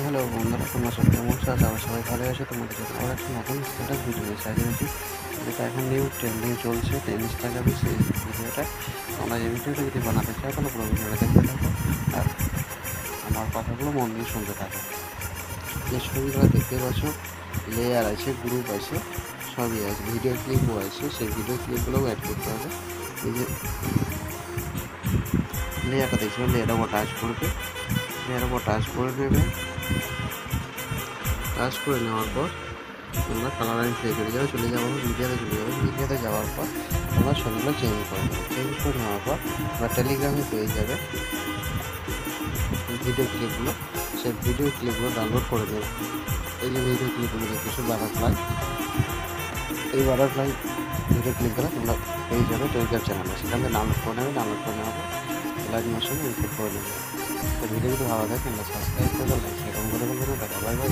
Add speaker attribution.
Speaker 1: Hello বন্ধুরা, তোমরা সব কেমন আছো? আবার সবাই ভালো আছো। তোমাদের কাছে আবার একটা নতুন স্ট্যাটাস ভিডিও সাজিয়েছি, যেটা এখন নিউ ট্রেন্ডিং চলছে ইনস্টাগ্রামে। সেই ভিডিওটা তোমরা এই ভিডিওটা যদি বানাতে চাও তাহলে পুরো ভিডিওটা দেখতে থাকো আর আমার কথাগুলো মন দিয়ে শুনতে থাকো। যে ছবিগুলো দেখতে পাচ্ছ, লেয়ার আছে, গ্রুপ আছে, সবই আছে, ভিডিও ক্লিপও আছে। সেই ভিডিও ক্লিপগুলোও অ্যাড করতে হবে। এই যে লেয়ারটা দেখছো, লেয়ারের উপর টাচ করবে, লেয়ারের উপর টাচ করে নেবে। টাচ করে নেওয়ার পর তোমরা কালারিং প্লে চলে যাবো মিডিয়াতে যাওয়ার পর তোমরা ছবিগুলো চেঞ্জ করে নেবে। চেঞ্জ করে নেওয়ার পর তোমরা টেলিগ্রামে পেয়ে যাবে ভিডিও ক্লিপগুলো। সেই ভিডিও ক্লিপগুলো ডাউনলোড করে দেবে। এই যে ভিডিও ক্লিপগুলো দেখতেছো বাটারফ্লাই, এই বাটারফ্লাই ভিডিও ক্লিপগুলো তোমরা পেয়ে যাবে টেলিগ্রাম চ্যানেলে। সেখান থেকে ডাউনলোড করে নেবে। ডাউনলোড করে নেওয়ার পর লাইভ মোশনে ইনপুট করে নেবে। তো ভিডিও যদি ভালো থাকে তোমরা সাবস্ক্রাইব করে দাও, সেরকম করে বলবে না। Bye bye.